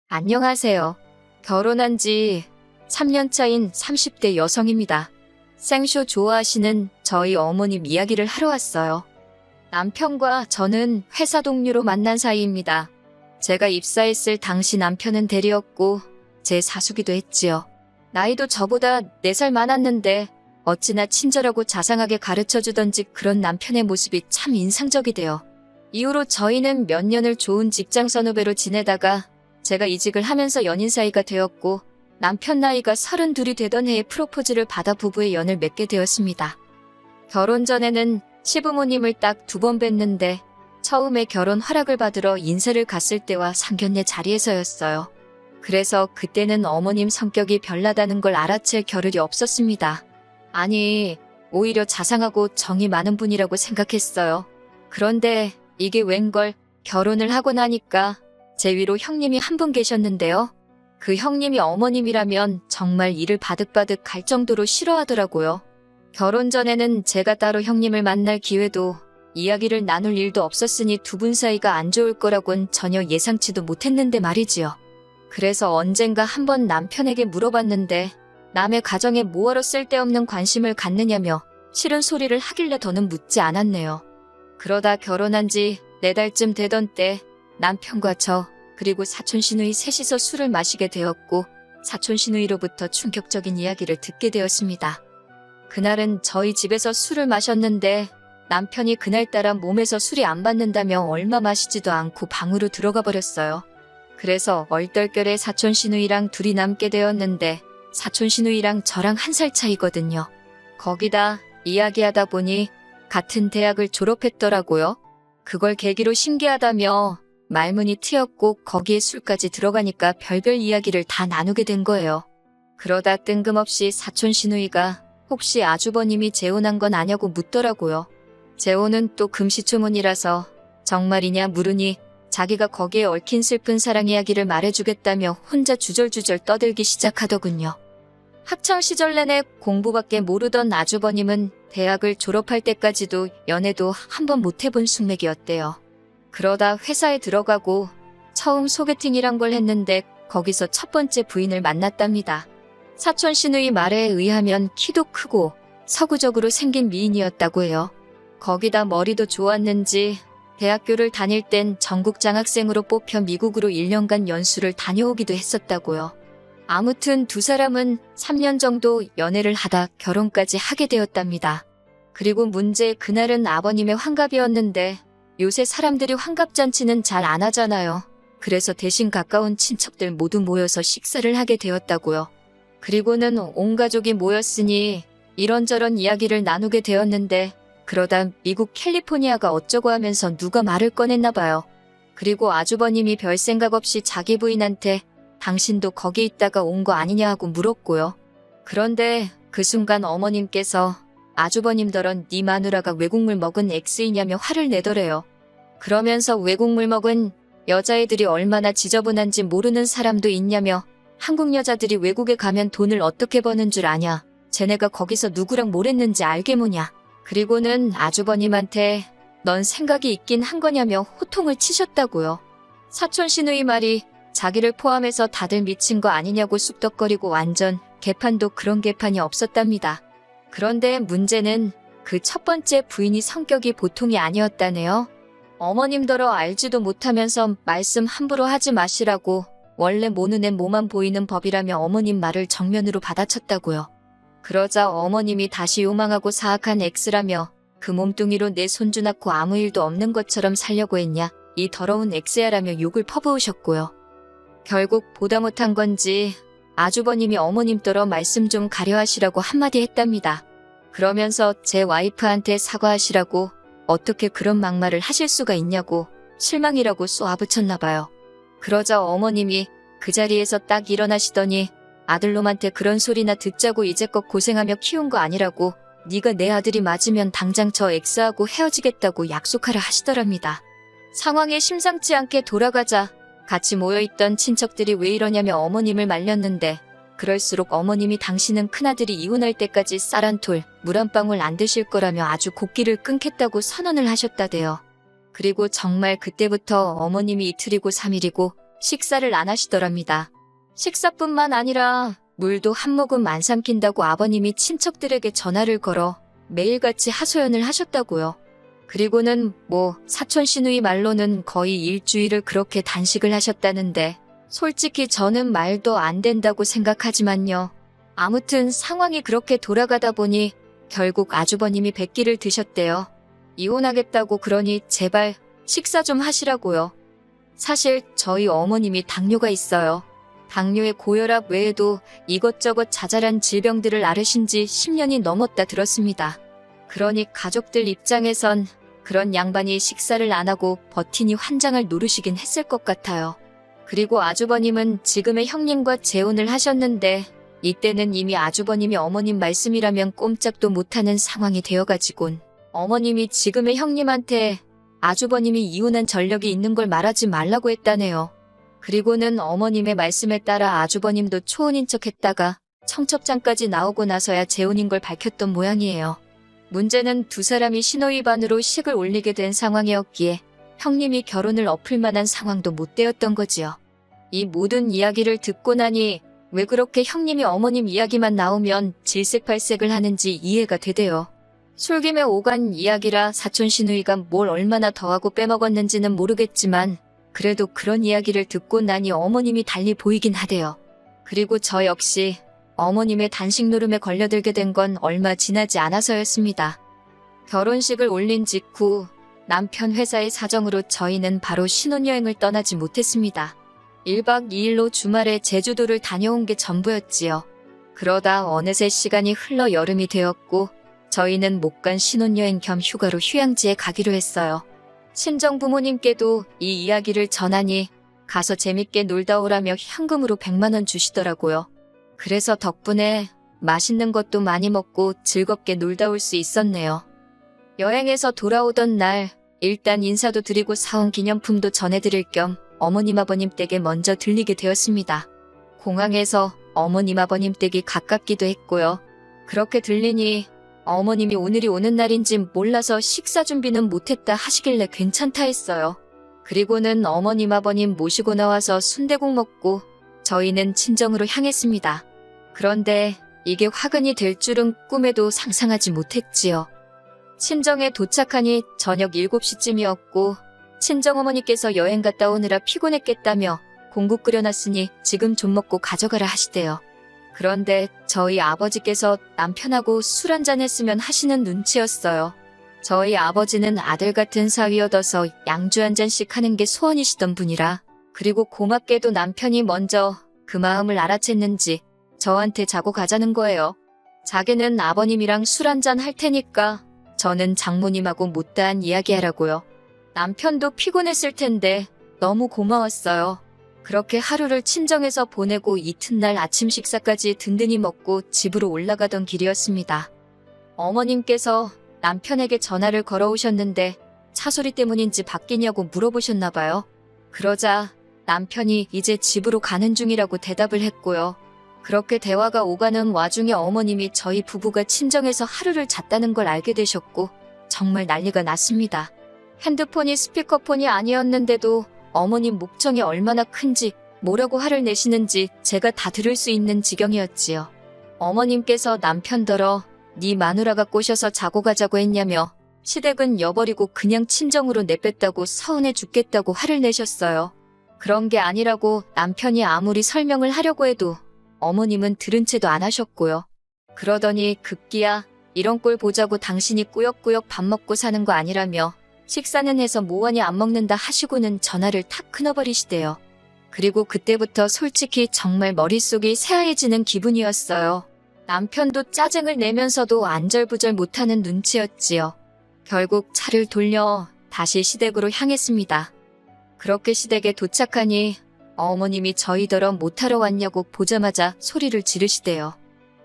안녕하세요. 결혼한 지 3년 차인 30대 여성입니다. 생쇼 좋아하시는 저희 어머님 이야기를 하러 왔어요. 남편과 저는 회사 동료로 만난 사이입니다. 제가 입사했을 당시 남편은 대리였고 제 사수기도 했지요. 나이도 저보다 4살 많았는데 어찌나 친절하고 자상하게 가르쳐주던지 그런 남편의 모습이 참 인상적이대요. 이후로 저희는 몇 년을 좋은 직장 선후배로 지내다가 제가 이직을 하면서 연인 사이가 되었고 남편 나이가 32이 되던 해에 프로포즈를 받아 부부의 연을 맺게 되었습니다. 결혼 전에는 시부모님을 딱 2번 뵀는데 처음에 결혼 허락을 받으러 인사를 갔을 때와 상견례 자리에서였어요. 그래서 그때는 어머님 성격이 별나다는 걸 알아챌 겨를이 없었습니다. 아니, 오히려 자상하고 정이 많은 분이라고 생각했어요. 그런데 이게 웬걸 결혼을 하고 나니까 제 위로 형님이 한 분 계셨는데요. 그 형님이 어머님이라면 정말 이를 바득바득 갈 정도로 싫어하더라고요. 결혼 전에는 제가 따로 형님을 만날 기회도 이야기를 나눌 일도 없었으니 두 분 사이가 안 좋을 거라곤 전혀 예상치도 못했는데 말이지요. 그래서 언젠가 한번 남편에게 물어봤는데 남의 가정에 뭐하러 쓸데없는 관심을 갖느냐며 싫은 소리를 하길래 더는 묻지 않았네요. 그러다 결혼한 지 4달쯤 되던 때 남편과 저 그리고 사촌 시누이 셋이서 술을 마시게 되었고 사촌 시누이로부터 충격적인 이야기를 듣게 되었습니다. 그날은 저희 집에서 술을 마셨는데 남편이 그날따라 몸에서 술이 안 받는다며 얼마 마시지도 않고 방으로 들어가 버렸어요. 그래서 얼떨결에 사촌 시누이랑 둘이 남게 되었는데 사촌 시누이랑 저랑 1살 차이거든요. 거기다 이야기하다 보니 같은 대학을 졸업했더라고요. 그걸 계기로 신기하다며 말문이 트였고 거기에 술까지 들어가니까 별별 이야기를 다 나누게 된 거예요. 그러다 뜬금없이 사촌 시누이가 혹시 아주버님이 재혼한 건 아냐고 묻더라고요. 재혼은 또 금시초문이라서 정말이냐 물으니 자기가 거기에 얽힌 슬픈 사랑 이야기를 말해주겠다며 혼자 주절주절 떠들기 시작하더군요. 학창시절 내내 공부밖에 모르던 아주버님은 대학을 졸업할 때까지도 연애도 한 번 못 해본 숙맥이었대요. 그러다 회사에 들어가고 처음 소개팅이란 걸 했는데 거기서 첫 번째 부인을 만났답니다. 사촌 시누이 말에 의하면 키도 크고 서구적으로 생긴 미인이었다고 해요. 거기다 머리도 좋았는지 대학교를 다닐 땐 전국 장학생으로 뽑혀 미국으로 1년간 연수를 다녀오기도 했었다고요. 아무튼 두 사람은 3년 정도 연애를 하다 결혼까지 하게 되었답니다. 그리고 문제 그날은 아버님의 환갑이었는데 요새 사람들이 환갑잔치는 잘 안 하잖아요. 그래서 대신 가까운 친척들 모두 모여서 식사를 하게 되었다고요. 그리고는 온 가족이 모였으니 이런저런 이야기를 나누게 되었는데 그러다 미국 캘리포니아가 어쩌고 하면서 누가 말을 꺼냈나 봐요. 그리고 아주버님이 별 생각 없이 자기 부인한테 당신도 거기 있다가 온 거 아니냐 하고 물었고요. 그런데 그 순간 어머님께서 아주버님더러 네 마누라가 외국물 먹은 X이냐며 화를 내더래요. 그러면서 외국물 먹은 여자애들이 얼마나 지저분한지 모르는 사람도 있냐며 한국 여자들이 외국에 가면 돈을 어떻게 버는 줄 아냐. 쟤네가 거기서 누구랑 뭘 했는지 알게 뭐냐. 그리고는 아주버님한테 넌 생각이 있긴 한 거냐며 호통을 치셨다고요. 사촌 시누이 말이 자기를 포함해서 다들 미친 거 아니냐고 쑥덕거리고 완전 개판도 그런 개판이 없었답니다. 그런데 문제는 그 첫 번째 부인이 성격이 보통이 아니었다네요. 어머님더러 알지도 못하면서 말씀 함부로 하지 마시라고 원래 모 눈엔 뭐만 보이는 법이라며 어머님 말을 정면으로 받아쳤다고요. 그러자 어머님이 다시 요망하고 사악한 X라며 그 몸뚱이로 내 손주 낳고 아무 일도 없는 것처럼 살려고 했냐 이 더러운 X야라며 욕을 퍼부으셨고요. 결국 보다 못한 건지 아주버님이 어머님더러 말씀 좀 가려하시라고 한마디 했답니다. 그러면서 제 와이프한테 사과하시라고 어떻게 그런 막말을 하실 수가 있냐고 실망이라고 쏘아붙였나 봐요. 그러자 어머님이 그 자리에서 딱 일어나시더니 아들놈한테 그런 소리나 듣자고 이제껏 고생하며 키운 거 아니라고 네가 내 아들이 맞으면 당장 저 X하고 헤어지겠다고 약속하라 하시더랍니다. 상황이 심상치 않게 돌아가자 같이 모여있던 친척들이 왜 이러냐며 어머님을 말렸는데 그럴수록 어머님이 당신은 큰아들이 이혼할 때까지 쌀 한 톨, 물 한 방울 안 드실 거라며 아주 곡기를 끊겠다고 선언을 하셨다대요. 그리고 정말 그때부터 어머님이 이틀이고 3일이고 식사를 안 하시더랍니다. 식사뿐만 아니라 물도 한 모금 안 삼킨다고 아버님이 친척들에게 전화를 걸어 매일같이 하소연을 하셨다고요. 그리고는 사촌 시누이 말로는 거의 일주일을 그렇게 단식을 하셨다는데 솔직히 저는 말도 안 된다고 생각하지만요. 아무튼 상황이 그렇게 돌아가다 보니 결국 아주버님이 백기를 드셨대요. 이혼하겠다고 그러니 제발 식사 좀 하시라고요. 사실 저희 어머님이 당뇨가 있어요. 당뇨의 고혈압 외에도 이것저것 자잘한 질병들을 앓으신 지 10년이 넘었다 들었습니다. 그러니 가족들 입장에선 그런 양반이 식사를 안 하고 버티니 환장을 노르시긴 했을 것 같아요. 그리고 아주버님은 지금의 형님과 재혼을 하셨는데 이때는 이미 아주버님이 어머님 말씀이라면 꼼짝도 못하는 상황이 되어가지곤 어머님이 지금의 형님한테 아주버님이 이혼한 전력이 있는 걸 말하지 말라고 했다네요. 그리고는 어머님의 말씀에 따라 아주버님도 초혼인 척 했다가 청첩장까지 나오고 나서야 재혼인 걸 밝혔던 모양이에요. 문제는 두 사람이 신호위반으로 식을 올리게 된 상황이었기에 형님이 결혼을 엎을 만한 상황도 못 되었던 거지요. 이 모든 이야기를 듣고 나니 왜 그렇게 형님이 어머님 이야기만 나오면 질색팔색을 하는지 이해가 되대요. 술김에 오간 이야기라 사촌 시누이가 뭘 얼마나 더하고 빼먹었는지는 모르겠지만 그래도 그런 이야기를 듣고 나니 어머님이 달리 보이긴 하대요. 그리고 저 역시 어머님의 단식 노름에 걸려들게 된 건 얼마 지나지 않아서였습니다. 결혼식을 올린 직후 남편 회사의 사정으로 저희는 바로 신혼여행을 떠나지 못했습니다. 1박 2일로 주말에 제주도를 다녀온 게 전부였지요. 그러다 어느새 시간이 흘러 여름이 되었고 저희는 못 간 신혼여행 겸 휴가로 휴양지에 가기로 했어요. 친정 부모님께도 이 이야기를 전하니 가서 재밌게 놀다 오라며 현금으로 100만 원 주시더라고요. 그래서 덕분에 맛있는 것도 많이 먹고 즐겁게 놀다 올 수 있었네요. 여행에서 돌아오던 날 일단 인사도 드리고 사온 기념품도 전해드릴 겸 어머님 아버님 댁에 먼저 들리게 되었습니다. 공항에서 어머님 아버님 댁이 가깝기도 했고요. 그렇게 들리니 어머님이 오늘이 오는 날인지 몰라서 식사 준비는 못했다 하시길래 괜찮다 했어요. 그리고는 어머님 아버님 모시고 나와서 순댓국 먹고 저희는 친정으로 향했습니다. 그런데 이게 화근이 될 줄은 꿈에도 상상하지 못했지요. 친정에 도착하니 저녁 7시쯤이었고 친정어머니께서 여행 갔다 오느라 피곤했겠다며 공국 끓여놨으니 지금 좀 먹고 가져가라 하시대요. 그런데 저희 아버지께서 남편하고 술 한잔 했으면 하시는 눈치였어요. 저희 아버지는 아들 같은 사위여둬서 양주 한 잔씩 하는 게 소원이시던 분이라 그리고 고맙게도 남편이 먼저 그 마음을 알아챘는지 저한테 자고 가자는 거예요. 자기는 아버님이랑 술 한잔 할 테니까 저는 장모님하고 못다한 이야기하라고요. 남편도 피곤했을 텐데 너무 고마웠어요. 그렇게 하루를 친정에서 보내고 이튿날 아침 식사까지 든든히 먹고 집으로 올라가던 길이었습니다. 어머님께서 남편에게 전화를 걸어오셨는데 차 소리 때문인지 바뀌냐고 물어보셨나 봐요. 그러자 남편이 이제 집으로 가는 중이라고 대답을 했고요. 그렇게 대화가 오가는 와중에 어머님이 저희 부부가 친정에서 하루를 잤다는 걸 알게 되셨고 정말 난리가 났습니다. 핸드폰이 스피커폰이 아니었는데도 어머님 목청이 얼마나 큰지 뭐라고 화를 내시는지 제가 다 들을 수 있는 지경이었지요. 어머님께서 남편더러 네 마누라가 꼬셔서 자고 가자고 했냐며 시댁은 여버리고 그냥 친정으로 내뺐다고 서운해 죽겠다고 화를 내셨어요. 그런 게 아니라고 남편이 아무리 설명을 하려고 해도 어머님은 들은 채도 안 하셨고요. 그러더니 급기야 이런 꼴 보자고 당신이 꾸역꾸역 밥 먹고 사는 거 아니라며 식사는 해서 뭐하니 안 먹는다 하시고는 전화를 탁 끊어버리시대요. 그리고 그때부터 솔직히 정말 머릿속이 새하얘지는 기분이었어요. 남편도 짜증을 내면서도 안절부절 못하는 눈치였지요. 결국 차를 돌려 다시 시댁으로 향했습니다. 그렇게 시댁에 도착하니 어머님이 저희더러 못하러 왔냐고 보자마자 소리를 지르시대요.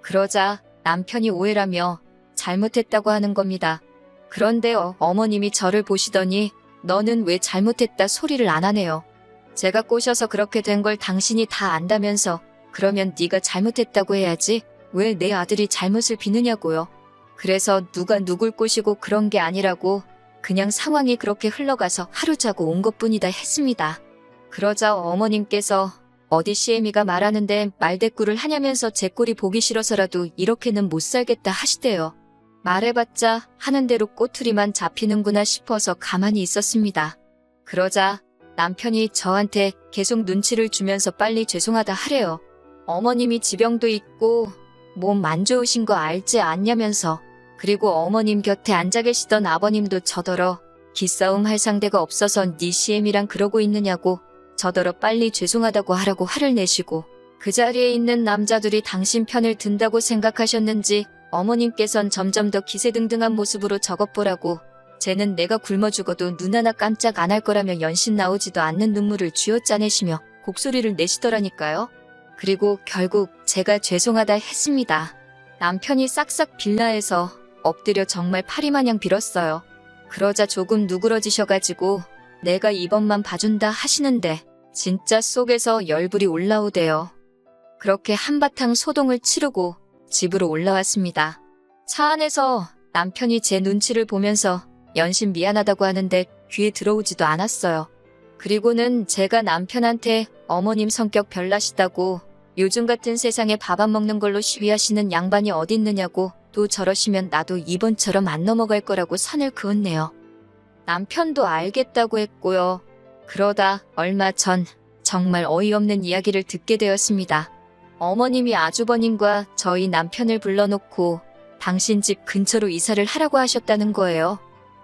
그러자 남편이 오해라며 잘못했다고 하는 겁니다. 그런데 어머님이 저를 보시더니 너는 왜 잘못했다 소리를 안 하네요. 제가 꼬셔서 그렇게 된 걸 당신이 다 안다면서 그러면 네가 잘못했다고 해야지 왜 내 아들이 잘못을 비느냐고요. 그래서 누가 누굴 꼬시고 그런 게 아니라고 그냥 상황이 그렇게 흘러가서 하루 자고 온 것뿐이다 했습니다. 그러자 어머님께서 어디 시애미가 말하는데 말대꾸를 하냐면서 제 꼴이 보기 싫어서라도 이렇게는 못 살겠다 하시대요. 말해봤자 하는 대로 꼬투리만 잡히는구나 싶어서 가만히 있었습니다. 그러자 남편이 저한테 계속 눈치를 주면서 빨리 죄송하다 하래요. 어머님이 지병도 있고 몸 안 좋으신 거 알지 않냐면서. 그리고 어머님 곁에 앉아 계시던 아버님도 저더러 기싸움 할 상대가 없어서 네 시엠이랑 그러고 있느냐고 저더러 빨리 죄송하다고 하라고 화를 내시고, 그 자리에 있는 남자들이 당신 편을 든다고 생각하셨는지 어머님께선 점점 더 기세등등한 모습으로 저것보라고, 쟤는 내가 굶어 죽어도 눈 하나 깜짝 안 할 거라며 연신 나오지도 않는 눈물을 쥐어짜내시며 곡소리를 내시더라니까요. 그리고 결국 제가 죄송하다 했습니다. 남편이 싹싹 빌라에서 엎드려 정말 파리마냥 빌었어요. 그러자 조금 누그러지셔가지고 내가 이번만 봐준다 하시는데 진짜 속에서 열불이 올라오대요. 그렇게 한바탕 소동을 치르고 집으로 올라왔습니다. 차 안에서 남편이 제 눈치를 보면서 연신 미안하다고 하는데 귀에 들어오지도 않았어요. 그리고는 제가 남편한테 어머님 성격 별나시다고, 요즘 같은 세상에 밥 안 먹는 걸로 시위하시는 양반이 어딨느냐고, 또 저러시면 나도 이번처럼 안 넘어갈 거라고 선을 그었네요. 남편도 알겠다고 했고요. 그러다 얼마 전 정말 어이없는 이야기를 듣게 되었습니다. 어머님이 아주버님과 저희 남편을 불러놓고 당신 집 근처로 이사를 하라고 하셨다는 거예요.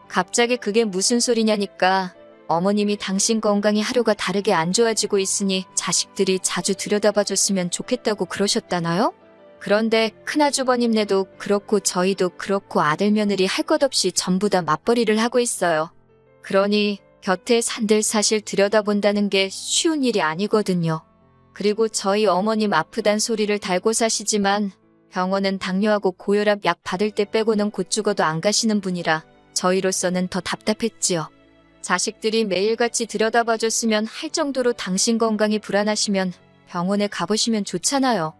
갑자기 그게 무슨 소리냐니까 어머님이 당신 건강이 하루가 다르게 안 좋아지고 있으니 자식들이 자주 들여다봐줬으면 좋겠다고 그러셨다나요? 그런데 큰아주버님네도 그렇고 저희도 그렇고 아들 며느리 할 것 없이 전부 다 맞벌이를 하고 있어요. 그러니 곁에 산들 사실 들여다본다는 게 쉬운 일이 아니거든요. 그리고 저희 어머님 아프단 소리를 달고 사시지만 병원은 당뇨하고 고혈압 약 받을 때 빼고는 곧 죽어도 안 가시는 분이라 저희로서는 더 답답했지요. 자식들이 매일같이 들여다봐줬으면 할 정도로 당신 건강이 불안하시면 병원에 가보시면 좋잖아요.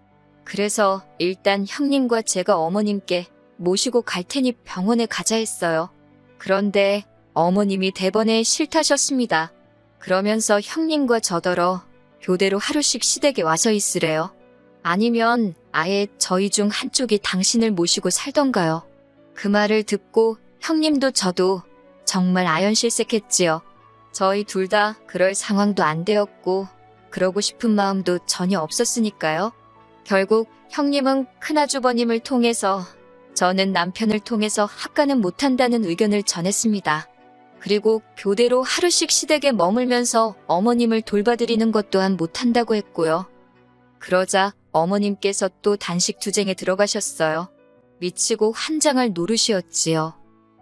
그래서 일단 형님과 제가 어머님께 모시고 갈 테니 병원에 가자 했어요. 그런데 어머님이 대번에 싫다셨습니다. 그러면서 형님과 저더러 교대로 하루씩 시댁에 와서 있으래요. 아니면 아예 저희 중 한쪽이 당신을 모시고 살던가요. 그 말을 듣고 형님도 저도 정말 아연실색했지요. 저희 둘 다 그럴 상황도 안 되었고 그러고 싶은 마음도 전혀 없었으니까요. 결국 형님은 큰아주버님을 통해서, 저는 남편을 통해서 합가는 못한다는 의견을 전했습니다. 그리고 교대로 하루씩 시댁에 머물면서 어머님을 돌봐드리는 것 또한 못한다고 했고요. 그러자 어머님께서 또 단식 투쟁에 들어가셨어요. 미치고 환장할 노릇이었지요.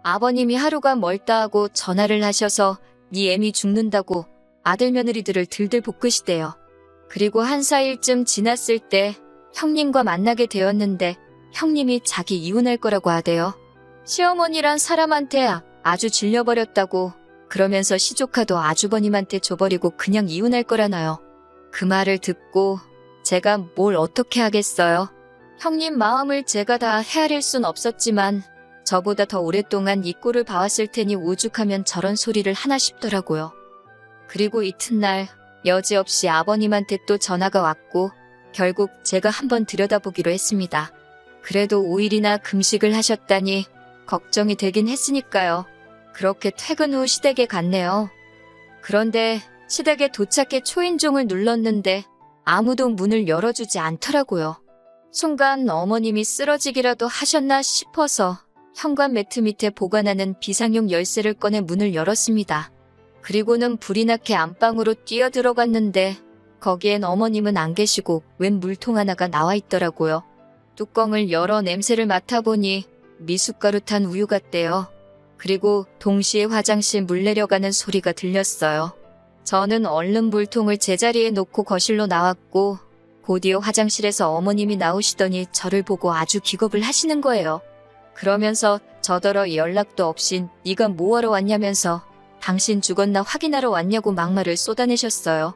아버님이 하루가 멀다 하고 전화를 하셔서 네 애미 죽는다고 아들 며느리들을 들들 볶으시대요. 그리고 한 4일쯤 지났을 때 형님과 만나게 되었는데 형님이 자기 이혼할 거라고 하대요. 시어머니란 사람한테 아주 질려버렸다고, 그러면서 시조카도 아주버님한테 줘버리고 그냥 이혼할 거라나요. 그 말을 듣고 제가 뭘 어떻게 하겠어요. 형님 마음을 제가 다 헤아릴 순 없었지만 저보다 더 오랫동안 이 꼴을 봐왔을 테니 오죽하면 저런 소리를 하나 싶더라고요. 그리고 이튿날 여지없이 아버님한테 또 전화가 왔고 결국 제가 한번 들여다보기로 했습니다. 그래도 5일이나 금식을 하셨다니 걱정이 되긴 했으니까요. 그렇게 퇴근 후 시댁에 갔네요. 그런데 시댁에 도착해 초인종을 눌렀는데 아무도 문을 열어주지 않더라고요. 순간 어머님이 쓰러지기라도 하셨나 싶어서 현관 매트 밑에 보관하는 비상용 열쇠를 꺼내 문을 열었습니다. 그리고는 불이 나게 안방으로 뛰어들어갔는데 거기엔 어머님은 안 계시고 웬 물통 하나가 나와 있더라고요. 뚜껑을 열어 냄새를 맡아보니 미숫가루 탄 우유 같대요. 그리고 동시에 화장실 물 내려가는 소리가 들렸어요. 저는 얼른 물통을 제자리에 놓고 거실로 나왔고 곧이어 화장실에서 어머님이 나오시더니 저를 보고 아주 기겁을 하시는 거예요. 그러면서 저더러 연락도 없이 네가 뭐하러 왔냐면서 당신 죽었나 확인하러 왔냐고 막말을 쏟아내셨어요.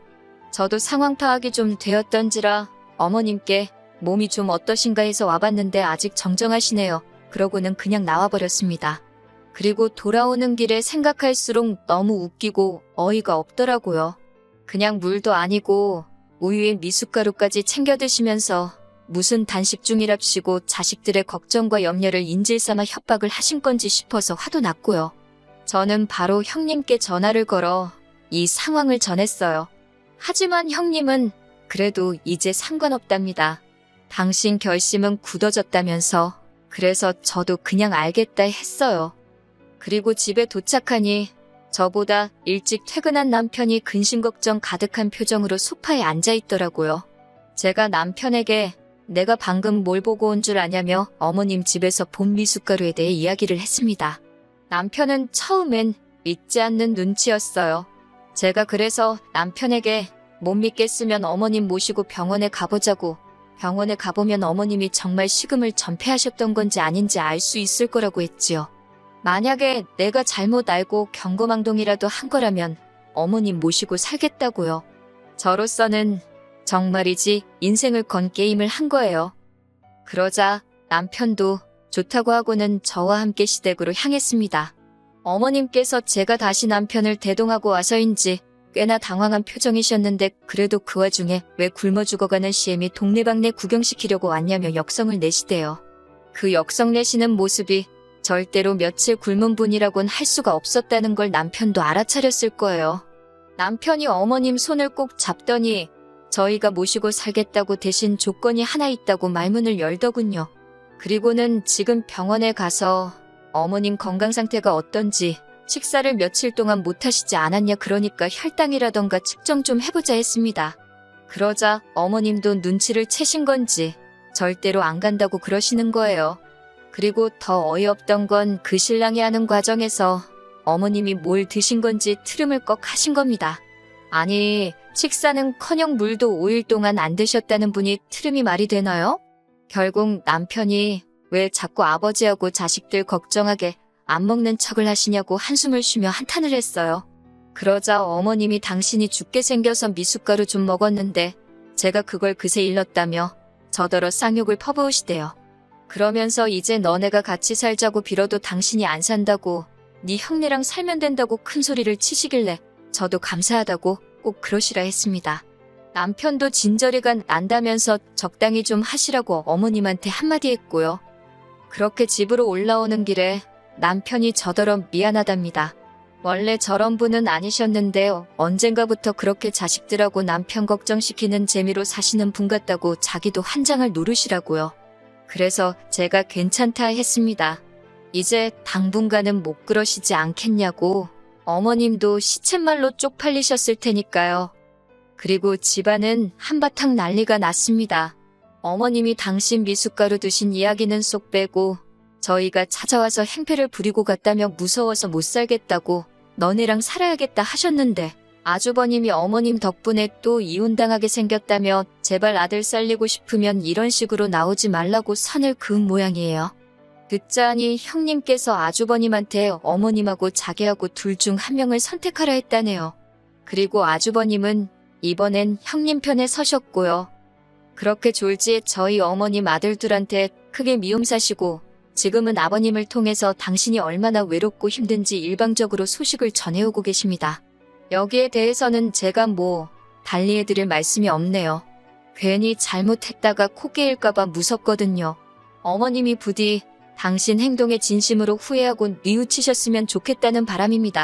저도 상황 파악이 좀 되었던지라 어머님께 몸이 좀 어떠신가 해서 와봤는데 아직 정정하시네요. 그러고는 그냥 나와버렸습니다. 그리고 돌아오는 길에 생각할수록 너무 웃기고 어이가 없더라고요. 그냥 물도 아니고 우유에 미숫가루까지 챙겨 드시면서 무슨 단식 중이랍시고 자식들의 걱정과 염려를 인질 삼아 협박을 하신 건지 싶어서 화도 났고요. 저는 바로 형님께 전화를 걸어 이 상황을 전했어요. 하지만 형님은 그래도 이제 상관없답니다. 당신 결심은 굳어졌다면서. 그래서 저도 그냥 알겠다 했어요. 그리고 집에 도착하니 저보다 일찍 퇴근한 남편이 근심 걱정 가득한 표정으로 소파에 앉아 있더라고요. 제가 남편에게 내가 방금 뭘 보고 온 줄 아냐며 어머님 집에서 본 미숫가루에 대해 이야기를 했습니다. 남편은 처음엔 믿지 않는 눈치였어요. 제가 그래서 남편에게 못 믿겠으면 어머님 모시고 병원에 가보자고, 병원에 가보면 어머님이 정말 식음을 전폐하셨던 건지 아닌지 알 수 있을 거라고 했지요. 만약에 내가 잘못 알고 경거망동이라도 한 거라면 어머님 모시고 살겠다고요. 저로서는 정말이지 인생을 건 게임을 한 거예요. 그러자 남편도 좋다고 하고는 저와 함께 시댁으로 향했습니다. 어머님께서 제가 다시 남편을 대동하고 와서인지 꽤나 당황한 표정이셨는데 그래도 그 와중에 왜 굶어 죽어가는 시엠이 동네방네 구경시키려고 왔냐며 역성을 내시대요. 그 역성 내시는 모습이 절대로 며칠 굶은 분이라곤 할 수가 없었다는 걸 남편도 알아차렸을 거예요. 남편이 어머님 손을 꼭 잡더니 저희가 모시고 살겠다고 대신 조건이 하나 있다고 말문을 열더군요. 그리고는 지금 병원에 가서 어머님 건강 상태가 어떤지, 식사를 며칠 동안 못 하시지 않았냐, 그러니까 혈당이라던가 측정 좀 해보자 했습니다. 그러자 어머님도 눈치를 채신 건지 절대로 안 간다고 그러시는 거예요. 그리고 더 어이없던 건 그 신랑이 하는 과정에서 어머님이 뭘 드신 건지 트름을 꺽 하신 겁니다. 아니, 식사는커녕 물도 5일 동안 안 드셨다는 분이 트름이 말이 되나요? 결국 남편이 왜 자꾸 아버지하고 자식들 걱정하게 안 먹는 척을 하시냐고 한숨을 쉬며 한탄을 했어요. 그러자 어머님이 당신이 죽게 생겨서 미숫가루 좀 먹었는데 제가 그걸 그새 일렀다며 저더러 쌍욕을 퍼부으시대요. 그러면서 이제 너네가 같이 살자고 빌어도 당신이 안 산다고, 네 형네랑 살면 된다고 큰 소리를 치시길래 저도 감사하다고 꼭 그러시라 했습니다. 남편도 진저리가 난다면서 적당히 좀 하시라고 어머님한테 한마디 했고요. 그렇게 집으로 올라오는 길에 남편이 저더러 미안하답니다. 원래 저런 분은 아니셨는데 언젠가부터 그렇게 자식들하고 남편 걱정시키는 재미로 사시는 분 같다고 자기도 환장을 노르시라고요. 그래서 제가 괜찮다 했습니다. 이제 당분간은 못 그러시지 않겠냐고. 어머님도 시쳇말로 쪽팔리셨을 테니까요. 그리고 집안은 한바탕 난리가 났습니다. 어머님이 당신 미숫가루 드신 이야기는 쏙 빼고 저희가 찾아와서 행패를 부리고 갔다며 무서워서 못 살겠다고, 너네랑 살아야겠다 하셨는데 아주버님이 어머님 덕분에 또 이혼당하게 생겼다며 제발 아들 살리고 싶으면 이런 식으로 나오지 말라고 선을 그은 모양이에요. 듣자하니 형님께서 아주버님한테 어머님하고 자기하고 둘 중 한 명을 선택하라 했다네요. 그리고 아주버님은 이번엔 형님 편에 서셨고요. 그렇게 졸지에 저희 어머님 아들들한테 크게 미움 사시고 지금은 아버님을 통해서 당신이 얼마나 외롭고 힘든지 일방적으로 소식을 전해오고 계십니다. 여기에 대해서는 제가 달리 해드릴 말씀이 없네요. 괜히 잘못했다가 코 깨일까봐 무섭거든요. 어머님이 부디 당신 행동에 진심으로 후회하고 뉘우치셨으면 좋겠다는 바람입니다.